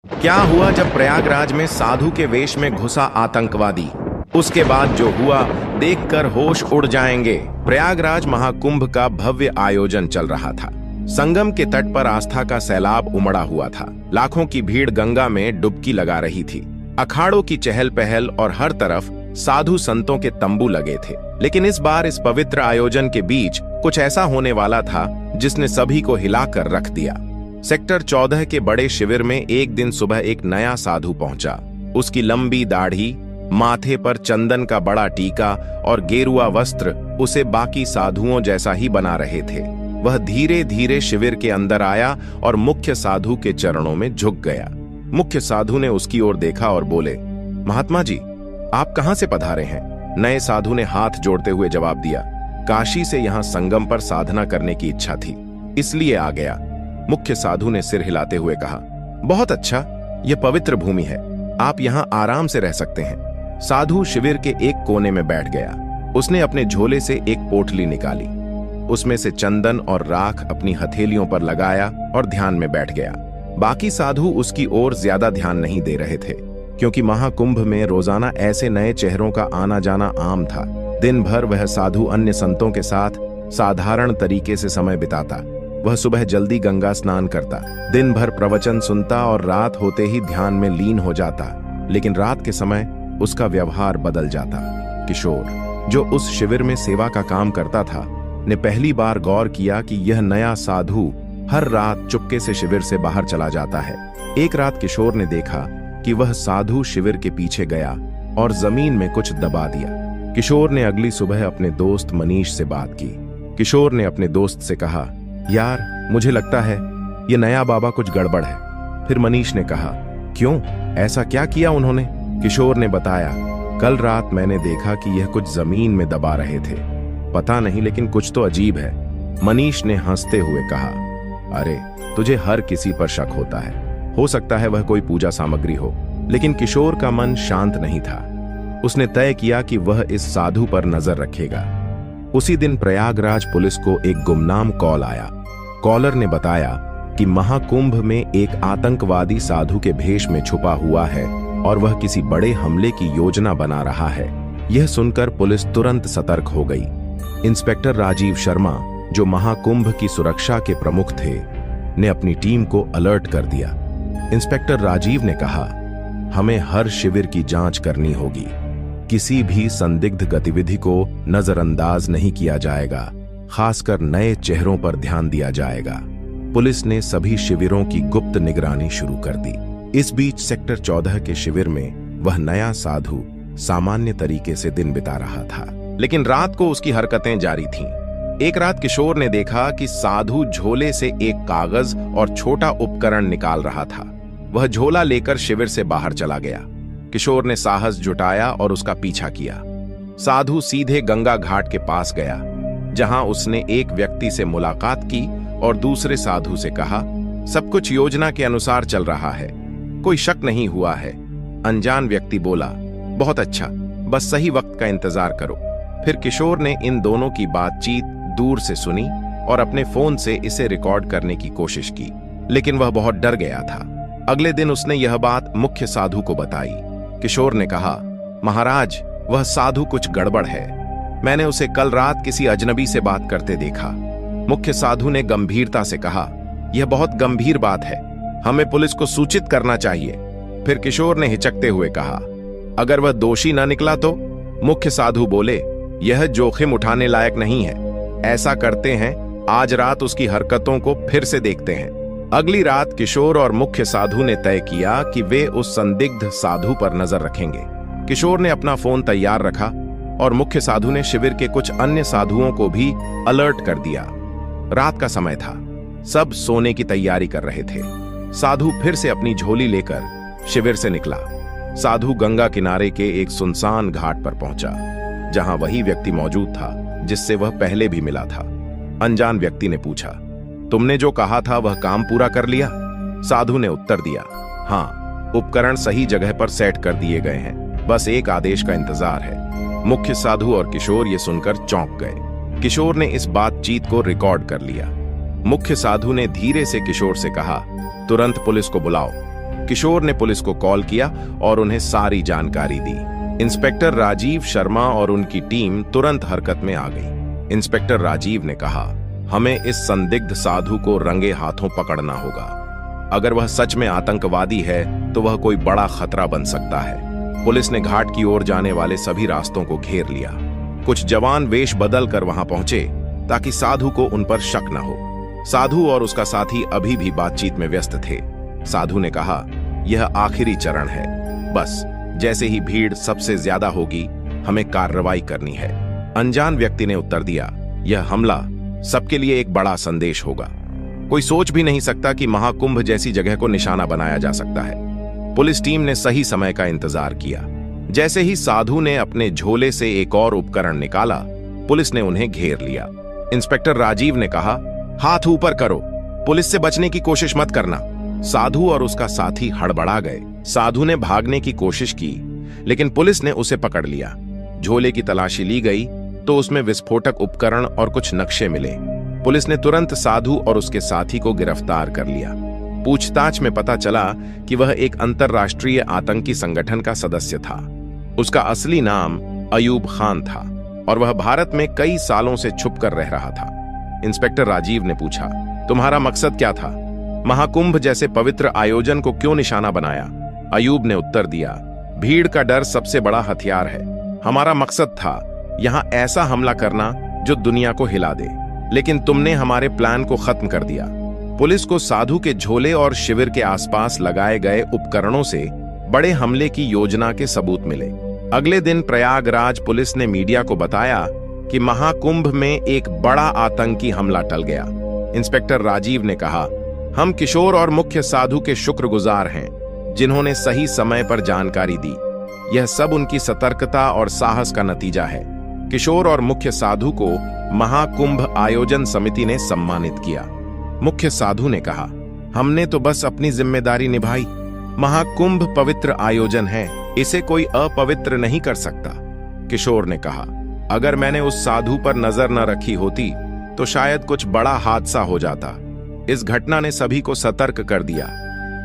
क्या हुआ जब प्रयागराज में साधु के वेश में घुसा आतंकवादी? उसके बाद जो हुआ देखकर होश उड़ जाएंगे। प्रयागराज महाकुंभ का भव्य आयोजन चल रहा था। संगम के तट पर आस्था का सैलाब उमड़ा हुआ था। लाखों की भीड़ गंगा में डुबकी लगा रही थी। अखाड़ों की चहल पहल और हर तरफ साधु संतों के तंबू लगे थे। लेकिन इस बार इस पवित्र आयोजन के बीच कुछ ऐसा होने वाला था जिसने सभी को हिलाकर रख दिया। सेक्टर 14 के बड़े शिविर में एक दिन सुबह एक नया साधु पहुंचा। उसकी लंबी दाढ़ी, माथे पर चंदन का बड़ा टीका और गेरुआ वस्त्र उसे बाकी साधुओं जैसा ही बना रहे थे। वह धीरे धीरे शिविर के अंदर आया और मुख्य साधु के चरणों में झुक गया। मुख्य साधु ने उसकी ओर देखा और बोले, महात्मा जी, आप कहां से पधारे हैं? नए साधु ने हाथ जोड़ते हुए जवाब दिया, काशी से यहां संगम पर साधना करने की इच्छा थी, इसलिए आ गया। मुख्य साधु ने सिर हिलाते हुए कहा, बहुत अच्छा, यह पवित्र भूमि है, आप यहाँ आराम से रह सकते हैं। साधु शिविर के एक कोने में बैठ गया। उसने अपने झोले से एक पोटली निकाली, उसमें से चंदन और राख अपनी हथेलियों पर लगाया और ध्यान में बैठ गया। बाकी साधु उसकी ओर ज्यादा ध्यान नहीं दे रहे थे, क्योंकि महाकुंभ में रोजाना ऐसे नए चेहरों का आना जाना आम था। दिन भर वह साधु अन्य संतों के साथ साधारण तरीके से समय बिताता। वह सुबह जल्दी गंगा स्नान करता, दिन भर प्रवचन सुनता और रात होते ही ध्यान में लीन हो जाता। लेकिन रात के समय उसका व्यवहार बदल जाता। किशोर, जो उस शिविर में सेवा का काम करता था, ने पहली बार गौर किया कि यह नया साधु हर रात चुपके से शिविर से बाहर चला जाता है। एक रात किशोर ने देखा कि वह साधु शिविर के पीछे गया और जमीन में कुछ दबा दिया। किशोर ने अगली सुबह अपने दोस्त मनीष से बात की। किशोर ने अपने दोस्त से कहा, यार, मुझे लगता है ये नया बाबा कुछ गड़बड़ है। फिर मनीष ने कहा, क्यों, ऐसा क्या किया उन्होंने? किशोर ने बताया, कल रात मैंने देखा कि यह कुछ जमीन में दबा रहे थे, पता नहीं, लेकिन कुछ तो अजीब है। मनीष ने हंसते हुए कहा, अरे, तुझे हर किसी पर शक होता है, हो सकता है वह कोई पूजा सामग्री हो। लेकिन किशोर का मन शांत नहीं था। उसने तय किया कि वह इस साधु पर नजर रखेगा। उसी दिन प्रयागराज पुलिस को एक गुमनाम कॉल आया। कॉलर ने बताया कि महाकुंभ में एक आतंकवादी साधु के भेष में छुपा हुआ है और वह किसी बड़े हमले की योजना बना रहा है। यह सुनकर पुलिस तुरंत सतर्क हो गई। इंस्पेक्टर राजीव शर्मा, जो महाकुंभ की सुरक्षा के प्रमुख थे, ने अपनी टीम को अलर्ट कर दिया। इंस्पेक्टर राजीव ने कहा, हमें हर शिविर की जांच करनी होगी, किसी भी संदिग्ध गतिविधि को नजरअंदाज नहीं किया जाएगा, खासकर नए चेहरों पर ध्यान दिया जाएगा। पुलिस ने सभी शिविरों की गुप्त निगरानी शुरू कर दी। इस बीच सेक्टर 14 के शिविर में वह नया साधु सामान्य तरीके से दिन बिता रहा था, लेकिन रात को उसकी हरकतें जारी थीं। एक रात किशोर ने देखा कि साधु झोले से एक कागज और छोटा उपकरण निकाल रहा था। वह झोला लेकर शिविर से बाहर चला गया। किशोर ने साहस जुटाया और उसका पीछा किया। साधु सीधे गंगा घाट के पास गया, जहां उसने एक व्यक्ति से मुलाकात की और दूसरे साधु से कहा, सब कुछ योजना के अनुसार चल रहा है, कोई शक नहीं हुआ है। अनजान व्यक्ति बोला, बहुत अच्छा, बस सही वक्त का इंतजार करो। फिर किशोर ने इन दोनों की बातचीत दूर से सुनी और अपने फोन से इसे रिकॉर्ड करने की कोशिश की, लेकिन वह बहुत डर गया था। अगले दिन उसने यह बात मुख्य साधु को बताई। किशोर ने कहा, महाराज, वह साधु कुछ गड़बड़ है, मैंने उसे कल रात किसी अजनबी से बात करते देखा। मुख्य साधु ने गंभीरता से कहा, यह बहुत गंभीर बात है, हमें पुलिस को सूचित करना चाहिए। फिर किशोर ने हिचकते हुए कहा, अगर वह दोषी न निकला तो? मुख्य साधु बोले, यह जोखिम उठाने लायक नहीं है, ऐसा करते हैं, आज रात उसकी हरकतों को फिर से देखते हैं। अगली रात किशोर और मुख्य साधु ने तय किया कि वे उस संदिग्ध साधु पर नजर रखेंगे। किशोर ने अपना फोन तैयार रखा और मुख्य साधु ने शिविर के कुछ अन्य साधुओं को भी अलर्ट कर दिया। रात का समय था, सब सोने की तैयारी कर रहे थे। साधु फिर से अपनी झोली लेकर शिविर से निकला। साधु गंगा किनारे के एक सुनसान घाट पर पहुंचा, जहां वही व्यक्ति मौजूद था जिससे वह पहले भी मिला था। अनजान व्यक्ति ने पूछा, तुमने जो कहा था वह काम पूरा कर लिया? साधु ने उत्तर दिया, हाँ, उपकरण सही जगह पर सेट कर दिए गए हैं, बस एक आदेश का इंतजार है। मुख्य साधु और किशोर ये सुनकर चौंक गए। किशोर ने इस बातचीत को रिकॉर्ड कर लिया। मुख्य साधु ने धीरे से किशोर से कहा, तुरंत पुलिस को बुलाओ। किशोर ने पुलिस को कॉल किया और उन्हें सारी जानकारी दी। इंस्पेक्टर राजीव शर्मा और उनकी टीम तुरंत हरकत में आ गई। इंस्पेक्टर राजीव ने कहा, हमें इस संदिग्ध साधु को रंगे हाथों पकड़ना होगा। अगर वह सच में आतंकवादी है तो वह कोई बड़ा खतरा बन सकता है। पुलिस ने घाट की ओर जाने वाले सभी रास्तों को घेर लिया। कुछ जवान वेश बदल कर वहां पहुंचे ताकि साधु को उन पर शक न हो। साधु और उसका साथी अभी भी बातचीत में व्यस्त थे। साधु ने कहा, यह आखिरी चरण है, बस जैसे ही भीड़ सबसे ज्यादा होगी हमें कार्रवाई करनी है। अनजान व्यक्ति ने उत्तर दिया, यह हमला सबके लिए एक बड़ा संदेश होगा। कोई सोच भी नहीं सकता कि महाकुंभ जैसी जगह को निशाना बनाया जा सकता है। पुलिस टीम ने सही समय का इंतजार किया। जैसे ही साधु ने अपने झोले से एक और उपकरण निकाला, पुलिस ने उन्हें घेर लिया। इंस्पेक्टर राजीव ने कहा, हाथ ऊपर करो, पुलिस से बचने की कोशिश मत करना। साधु और उसका साथी हड़बड़ा गए। साधु ने भागने की कोशिश की, लेकिन पुलिस ने उसे पकड़ लिया। झोले की तलाशी ली गई तो उसमें विस्फोटक उपकरण और कुछ नक्शे मिले। पुलिस ने तुरंत साधु और उसके साथी को गिरफ्तार कर लिया। पूछताछ में पता चला कि वह एक अंतरराष्ट्रीय आतंकी संगठन का सदस्य था। उसका असली नाम अयूब खान था और वह भारत में कई सालों से छुपकर रह रहा था। इंस्पेक्टर राजीव ने पूछा, तुम्हारा मकसद क्या था? महाकुंभ जैसे पवित्र आयोजन को क्यों निशाना बनाया? अयूब ने उत्तर दिया, भीड़ का डर सबसे बड़ा हथियार है। हमारा मकसद था यहां ऐसा हमला करना जो दुनिया को हिला दे, लेकिन तुमने हमारे प्लान को खत्म कर दिया। पुलिस को साधु के झोले और शिविर के आसपास लगाए गए उपकरणों से बड़े हमले की योजना के सबूत मिले। अगले दिन प्रयागराज पुलिस ने मीडिया को बताया कि महाकुंभ में एक बड़ा आतंकी हमला टल गया। इंस्पेक्टर राजीव ने कहा, हम किशोर और मुख्य साधु के शुक्रगुजार हैं, जिन्होंने सही समय पर जानकारी दी। यह सब उनकी सतर्कता और साहस का नतीजा है। किशोर और मुख्य साधु को महाकुंभ आयोजन समिति ने सम्मानित किया। मुख्य साधु ने कहा, हमने तो बस अपनी जिम्मेदारी निभाई। महाकुंभ पवित्र आयोजन है, इसे कोई अपवित्र नहीं कर सकता। किशोर ने कहा, अगर मैंने उस साधु पर नजर न रखी होती तो शायद कुछ बड़ा हादसा हो जाता। इस घटना ने सभी को सतर्क कर दिया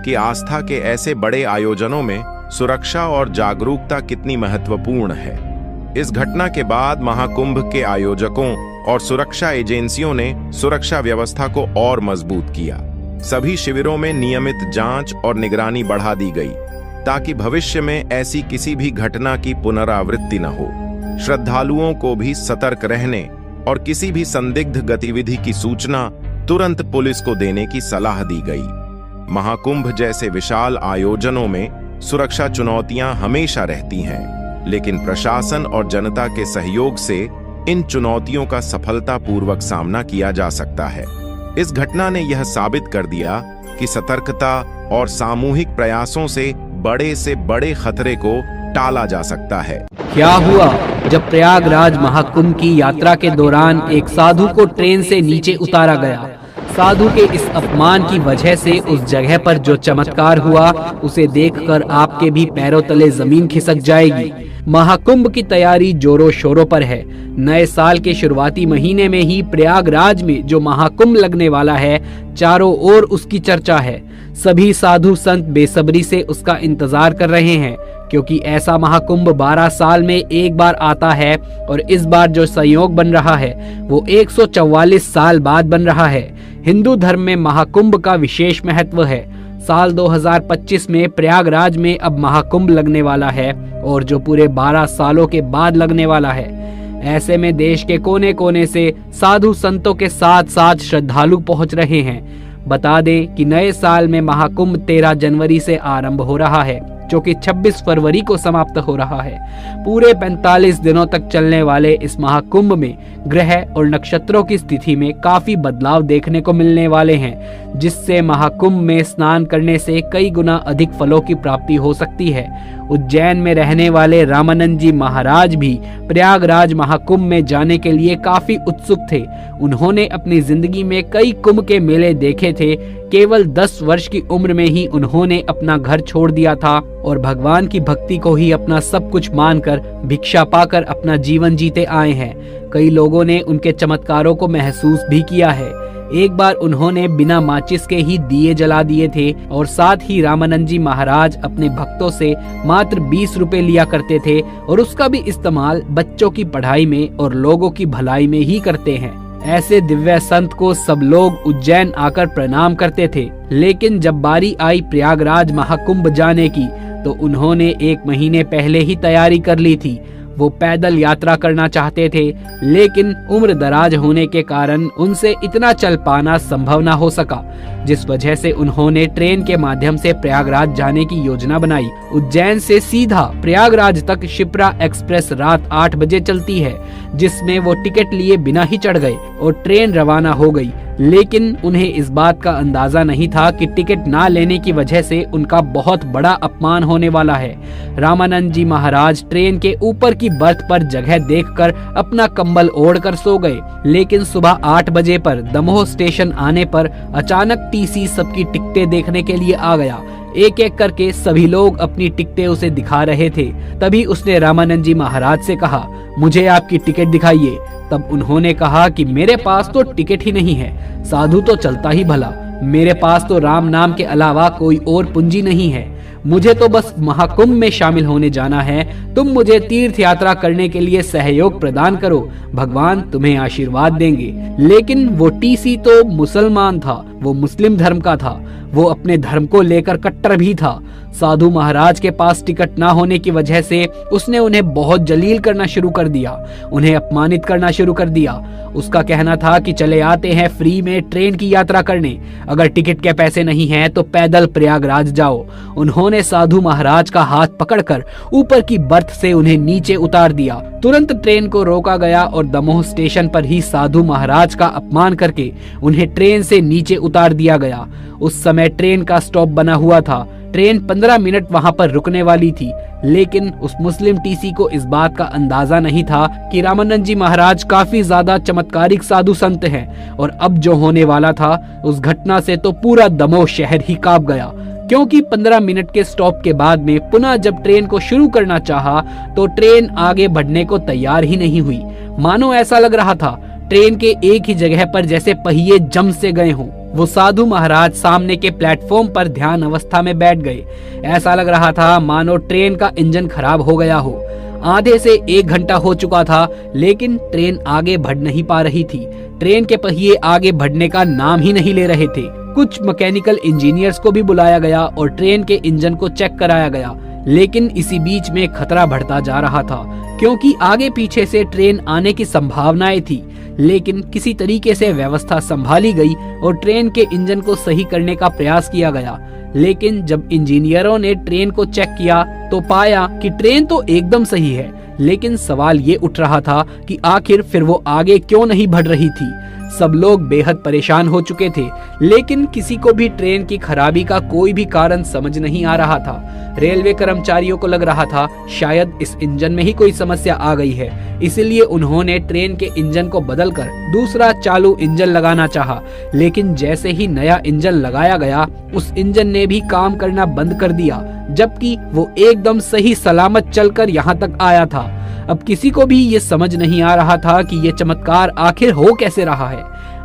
कि आस्था के ऐसे बड़े आयोजनों में सुरक्षा और जागरूकता कितनी महत्वपूर्ण है। इस घटना के बाद महाकुंभ के आयोजकों और सुरक्षा एजेंसियों ने सुरक्षा व्यवस्था को और मजबूत किया। सभी शिविरों में नियमित जांच और निगरानी बढ़ा दी गई ताकि भविष्य में ऐसी किसी भी घटना की पुनरावृत्ति न हो। श्रद्धालुओं को भी सतर्क रहने और किसी भी संदिग्ध गतिविधि की सूचना तुरंत पुलिस को देने की सलाह दी गई। महाकुंभ जैसे विशाल आयोजनों में सुरक्षा चुनौतियां हमेशा रहती हैं, लेकिन प्रशासन और जनता के सहयोग से इन चुनौतियों का सफलतापूर्वक सामना किया जा सकता है। इस घटना ने यह साबित कर दिया कि सतर्कता और सामूहिक प्रयासों से बड़े खतरे को टाला जा सकता है। क्या हुआ जब प्रयागराज महाकुंभ की यात्रा के दौरान एक साधु को ट्रेन से नीचे उतारा गया। साधु के इस अपमान की वजह से उस जगह पर जो चमत्कार हुआ, उसे देखकर आपके भी पैरों तले जमीन खिसक जाएगी। महाकुंभ की तैयारी जोरों शोरों पर है। नए साल के शुरुआती महीने में ही प्रयागराज में जो महाकुंभ लगने वाला है, चारों ओर उसकी चर्चा है। सभी साधु संत बेसब्री से उसका इंतजार कर रहे हैं, क्योंकि ऐसा महाकुंभ 12 साल में एक बार आता है और इस बार जो संयोग बन रहा है वो 144 साल बाद बन रहा है। हिंदू धर्म में महाकुंभ का विशेष महत्व है। साल 2025 में प्रयागराज में अब महाकुंभ लगने वाला है और जो पूरे 12 सालों के बाद लगने वाला है। ऐसे में देश के कोने कोने से साधु संतों के साथ साथ श्रद्धालु पहुंच रहे हैं। बता दें कि नए साल में महाकुंभ 13 जनवरी से आरंभ हो रहा है, जो कि 26 फरवरी को समाप्त हो रहा है। पूरे 45 दिनों तक चलने वाले इस महाकुंभ में ग्रह और नक्षत्रों की स्थिति में काफी बदलाव देखने को मिलने वाले हैं, जिससे महाकुंभ में स्नान करने से कई गुना अधिक फलों की प्राप्ति हो सकती है। उज्जैन में रहने वाले रामानंद जी महाराज भी प्रयागराज महाकुंभ में जाने के लिए काफी उत्सुक थे। उन्होंने अपनी जिंदगी में कई कुंभ के मेले देखे थे। केवल 10 वर्ष की उम्र में ही उन्होंने अपना घर छोड़ दिया था और भगवान की भक्ति को ही अपना सब कुछ मानकर भिक्षा पाकर अपना जीवन जीते आए हैं। कई लोगों ने उनके चमत्कारों को महसूस भी किया है। एक बार उन्होंने बिना माचिस के ही दिए जला दिए थे और साथ ही रामानंद जी महाराज अपने भक्तों से मात्र 20 रुपए लिया करते थे और उसका भी इस्तेमाल बच्चों की पढ़ाई में और लोगों की भलाई में ही करते हैं। ऐसे दिव्य संत को सब लोग उज्जैन आकर प्रणाम करते थे। लेकिन जब बारी आई प्रयागराज महाकुंभ जाने की तो उन्होंने 1 महीने पहले ही तैयारी कर ली थी। वो पैदल यात्रा करना चाहते थे, लेकिन उम्र दराज होने के कारण उनसे इतना चल पाना संभव न हो सका, जिस वजह से उन्होंने ट्रेन के माध्यम से प्रयागराज जाने की योजना बनाई। उज्जैन से सीधा प्रयागराज तक शिप्रा एक्सप्रेस रात 8 बजे चलती है, जिसमें वो टिकट लिए बिना ही चढ़ गए और ट्रेन रवाना हो गई। लेकिन उन्हें इस बात का अंदाजा नहीं था कि टिकट ना लेने की वजह से उनका बहुत बड़ा अपमान होने वाला है। रामानंद जी महाराज ट्रेन के ऊपर की बर्थ पर जगह देखकर अपना कंबल ओढ़कर सो गए। लेकिन सुबह 8 बजे पर दमोह स्टेशन आने पर अचानक टीसी सबकी टिकटें देखने के लिए आ गया। एक एक करके सभी लोग अपनी टिकटें उसे दिखा रहे थे। तभी उसने रामानंद जी महाराज से कहा, मुझे आपकी टिकट दिखाइए। तब उन्होंने कहा कि मेरे पास तो टिकट ही नहीं है, साधु तो चलता ही भला, मेरे पास तो राम नाम के अलावा कोई और पूंजी नहीं है, मुझे तो बस महाकुंभ में शामिल होने जाना है। तुम मुझे तीर्थ यात्रा करने के लिए सहयोग प्रदान करो, भगवान तुम्हें आशीर्वाद देंगे। लेकिन वो टीसी तो मुसलमान था, वो मुस्लिम धर्म का था, वो अपने धर्म को लेकर कट्टर भी था। साधु महाराज के पास टिकट ना होने की वजह से उसने उन्हें बहुत जलील करना शुरू कर दिया, उन्हें अपमानित करना शुरू कर दिया। उसका कहना था कि चले आते हैं फ्री में ट्रेन की यात्रा करने, अगर टिकट के पैसे नहीं हैं तो पैदल प्रयागराज जाओ। उन्होंने साधु महाराज का हाथ पकड़कर ऊपर की बर्थ से उन्हें नीचे उतार दिया। तुरंत ट्रेन को रोका गया और दमोह स्टेशन पर ही साधु महाराज का अपमान करके उन्हें ट्रेन से नीचे उतार दिया गया। उस समय ट्रेन का स्टॉप बना हुआ था, ट्रेन 15 मिनट वहां पर रुकने वाली थी। लेकिन उस मुस्लिम टीसी को इस बात का अंदाजा नहीं था कि रामानंद जी महाराज काफी ज्यादा चमत्कारिक साधु संत हैं और अब जो होने वाला था उस घटना से तो पूरा दमोह शहर ही कांप गया। क्योंकि 15 मिनट के स्टॉप के बाद में पुनः जब ट्रेन को शुरू करना चाहा तो ट्रेन आगे बढ़ने को तैयार ही नहीं हुई। मानो ऐसा लग रहा था ट्रेन के एक ही जगह पर जैसे पहिए जम से गए हों। वो साधु महाराज सामने के प्लेटफॉर्म पर ध्यान अवस्था में बैठ गए। ऐसा लग रहा था मानो ट्रेन का इंजन खराब हो गया हो। आधे से 1 घंटा हो चुका था, लेकिन ट्रेन आगे बढ़ नहीं पा रही थी। ट्रेन के पहिए आगे बढ़ने का नाम ही नहीं ले रहे थे। कुछ मैकेनिकल इंजीनियर्स को भी बुलाया गया और ट्रेन के इंजन को चेक कराया गया। लेकिन इसी बीच में खतरा बढ़ता जा रहा था, क्योंकि आगे पीछे से ट्रेन आने की संभावनाएं थी। लेकिन किसी तरीके से व्यवस्था संभाली गई और ट्रेन के इंजन को सही करने का प्रयास किया गया। लेकिन जब इंजीनियरों ने ट्रेन को चेक किया तो पाया कि ट्रेन तो एकदम सही है, लेकिन सवाल ये उठ रहा था कि आखिर फिर वो आगे क्यों नहीं बढ़ रही थी। सब लोग बेहद परेशान हो चुके थे, लेकिन किसी को भी ट्रेन की खराबी का कोई भी कारण समझ नहीं आ रहा था। रेलवे कर्मचारियों को लग रहा था शायद इस इंजन में ही कोई समस्या आ गई है, इसलिए उन्होंने ट्रेन के इंजन को बदलकर दूसरा चालू इंजन लगाना चाहा। लेकिन जैसे ही नया इंजन लगाया गया, उस इंजन ने भी काम करना बंद कर दिया, जबकि वो एकदम सही सलामत चलकर यहाँ तक आया था। अब किसी को भी ये समझ नहीं आ रहा था कि ये चमत्कार आखिर हो कैसे रहा है,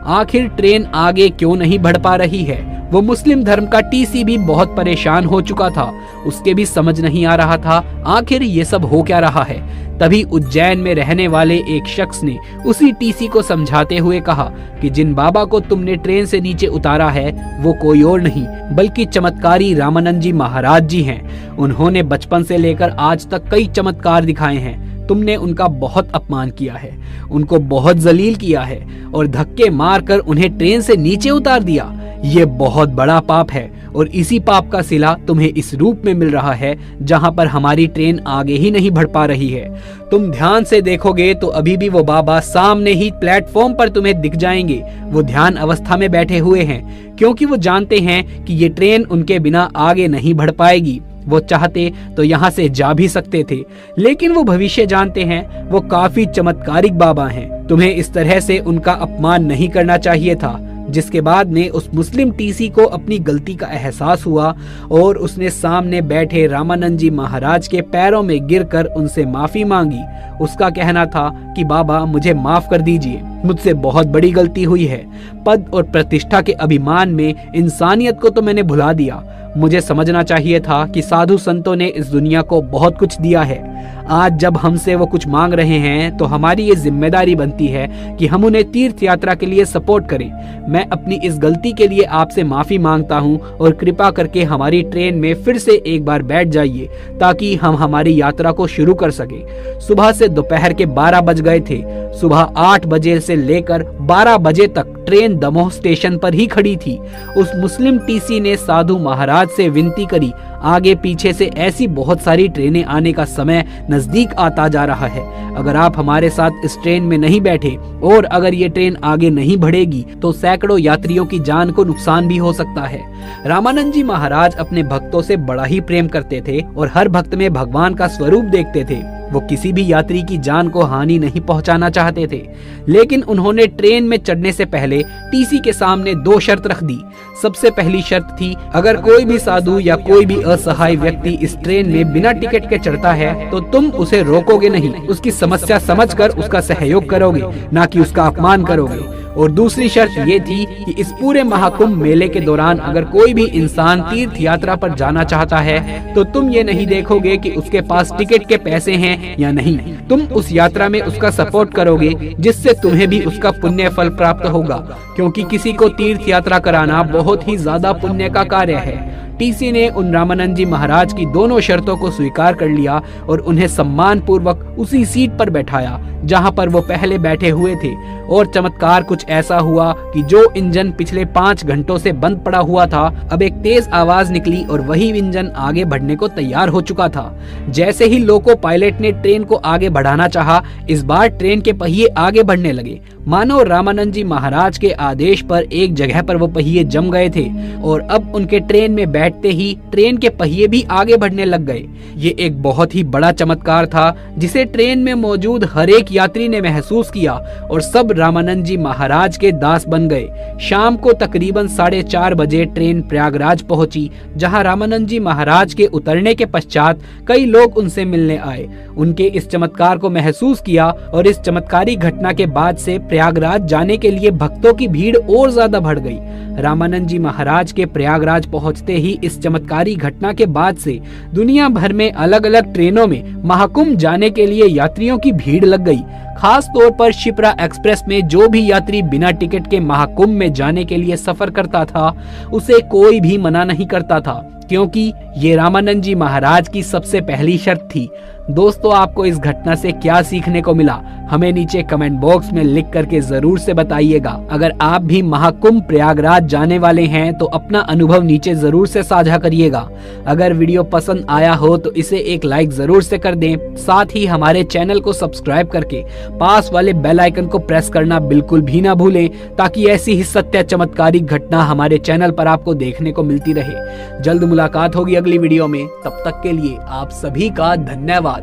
आखिर ट्रेन आगे क्यों नहीं बढ़ पा रही है। वो मुस्लिम धर्म का टीसी भी बहुत परेशान हो चुका था, उसके भी समझ नहीं आ रहा था आखिर ये सब हो क्या रहा है। तभी उज्जैन में रहने वाले एक शख्स ने उसी टीसी को समझाते हुए कहा कि जिन बाबा को तुमने ट्रेन से नीचे उतारा है वो कोई और नहीं बल्कि चमत्कारी रामानंद जी महाराज जी हैं। उन्होंने बचपन से लेकर आज तक कई चमत्कार दिखाए हैं। तुमने उनका बहुत अपमान किया है, उनको बहुत जलील किया है और धक्के मारकर उन्हें ट्रेन से नीचे उतार दिया। ये बहुत बड़ा पाप है और इसी पाप का सिला तुम्हें इस रूप में मिल रहा है जहां पर हमारी ट्रेन आगे ही नहीं बढ़ पा रही है। तुम ध्यान से देखोगे तो अभी भी वो बाबा सामने ही प्लेटफॉर्म पर तुम्हें दिख जाएंगे। वो ध्यान अवस्था में बैठे हुए हैं, क्योंकि वो जानते हैं कि ये ट्रेन उनके बिना आगे नहीं बढ़ पाएगी। वो चाहते तो यहाँ से जा भी सकते थे, लेकिन वो भविष्य जानते हैं, वो काफी चमत्कारिक बाबा हैं। तुम्हें इस तरह से उनका अपमान नहीं करना चाहिए था। जिसके बाद में उस मुस्लिम टीसी को अपनी गलती का एहसास हुआ और उसने सामने बैठे रामानंद जी महाराज के पैरों में गिरकर उनसे माफी मांगी। उसका कहना था कि बाबा मुझे माफ कर दीजिए, मुझसे बहुत बड़ी गलती हुई है। पद और प्रतिष्ठा के अभिमान में इंसानियत को तो मैंने भुला दिया। मुझे समझना चाहिए था कि साधु संतों ने इस दुनिया को बहुत कुछ दिया है। आज जब हमसे वो कुछ मांग रहे हैं तो हमारी ये जिम्मेदारी बनती है कि हम उन्हें तीर्थ यात्रा के लिए सपोर्ट करें। मैं अपनी इस गलती के लिए आपसे माफी मांगता हूं और कृपा करके हमारी ट्रेन में फिर से एक बार बैठ जाइए ताकि हम हमारी यात्रा को शुरू कर सके। सुबह से दोपहर के 12 बज गए थे। सुबह 8 बजे से लेकर 12 बजे तक ट्रेन दमोह स्टेशन पर ही खड़ी थी। उस मुस्लिम टीसी ने साधु महाराज से विनती करी, आगे पीछे से ऐसी बहुत सारी ट्रेनें आने का समय नजदीक आता जा रहा है। अगर आप हमारे साथ इस ट्रेन में नहीं बैठे और अगर ये ट्रेन आगे नहीं बढ़ेगी तो सैकड़ों यात्रियों की जान को नुकसान भी हो सकता है। रामानंद जी महाराज अपने भक्तों से बड़ा ही प्रेम करते थे और हर भक्त में भगवान का स्वरूप देखते थे। वो किसी भी यात्री की जान को हानि नहीं पहुंचाना चाहते थे, लेकिन उन्होंने ट्रेन में चढ़ने से पहले टीसी के सामने 2 शर्त रख दी। सबसे पहली शर्त थी, अगर कोई भी साधु या कोई भी असहाय व्यक्ति इस ट्रेन में बिना टिकट के चढ़ता है तो तुम उसे रोकोगे नहीं, उसकी समस्या समझकर उसका सहयोग करोगे, ना कि उसका अपमान करोगे। और दूसरी शर्त ये थी कि इस पूरे महाकुंभ मेले के दौरान अगर कोई भी इंसान तीर्थ यात्रा पर जाना चाहता है तो तुम ये नहीं देखोगे कि उसके पास टिकट के पैसे हैं या नहीं, तुम उस यात्रा में उसका सपोर्ट करोगे जिससे तुम्हें भी उसका पुण्य फल प्राप्त होगा, क्योंकि किसी को तीर्थ यात्रा कराना बहुत ही ज्यादा पुण्य का कार्य है। टीसी ने उन रामानंद जी महाराज की दोनों शर्तों को स्वीकार कर लिया और उन्हें सम्मान पूर्वक उसी सीट पर बैठाया जहां पर वो पहले बैठे हुए थे। और चमत्कार कुछ ऐसा हुआ कि जो इंजन पिछले 5 घंटों से बंद पड़ा हुआ था, अब एक तेज आवाज निकली और वही इंजन आगे बढ़ने को तैयार हो चुका था। जैसे ही लोको पायलट ने ट्रेन को आगे बढ़ाना चाहा, इस बार ट्रेन के पहिए आगे बढ़ने लगे। मानो रामानंद जी महाराज के आदेश पर एक जगह पर वो पहिए जम गए थे और अब उनके ट्रेन में बैठते ही ट्रेन के पहिए भी आगे बढ़ने लग गए। ये एक बहुत ही बड़ा चमत्कार था जिसे ट्रेन में मौजूद हर एक यात्री ने महसूस किया और सब रामानंद जी महाराज के दास बन गए। शाम को तकरीबन 4:30 बजे ट्रेन प्रयागराज पहुंची, जहां रामानंद जी महाराज के उतरने के पश्चात कई लोग उनसे मिलने आए। उनके इस चमत्कार को महसूस किया और इस चमत्कारी घटना के बाद से प्रयागराज जाने के लिए भक्तों की भीड़ और ज्यादा बढ़ गई। रामानंद जी महाराज के प्रयागराज पहुंचते ही इस चमत्कारी घटना के बाद से दुनिया भर में अलग अलग ट्रेनों में महाकुंभ जाने के लिए यात्रियों की भीड़ लग गई। खास तौर पर शिप्रा एक्सप्रेस में जो भी यात्री बिना टिकट के महाकुंभ में जाने के लिए सफर करता था, उसे कोई भी मना नहीं करता था, क्योंकि ये रामानंद जी महाराज की सबसे पहली शर्त थी। दोस्तों, आपको इस घटना से क्या सीखने को मिला, हमें नीचे कमेंट बॉक्स में लिख करके जरूर से बताइएगा। अगर आप भी महाकुंभ प्रयागराज जाने वाले हैं तो अपना अनुभव नीचे जरूर से साझा करिएगा। अगर वीडियो पसंद आया हो तो इसे एक लाइक जरूर से कर दें। साथ ही हमारे चैनल को सब्सक्राइब करके पास वाले बेल आइकन को प्रेस करना बिल्कुल भी ना भूलें, ताकि ऐसी ही सत्य चमत्कारी घटना हमारे चैनल पर आपको देखने को मिलती रहे। जल्द मुलाकात होगी अगली वीडियो में, तब तक के लिए आप सभी का धन्यवाद।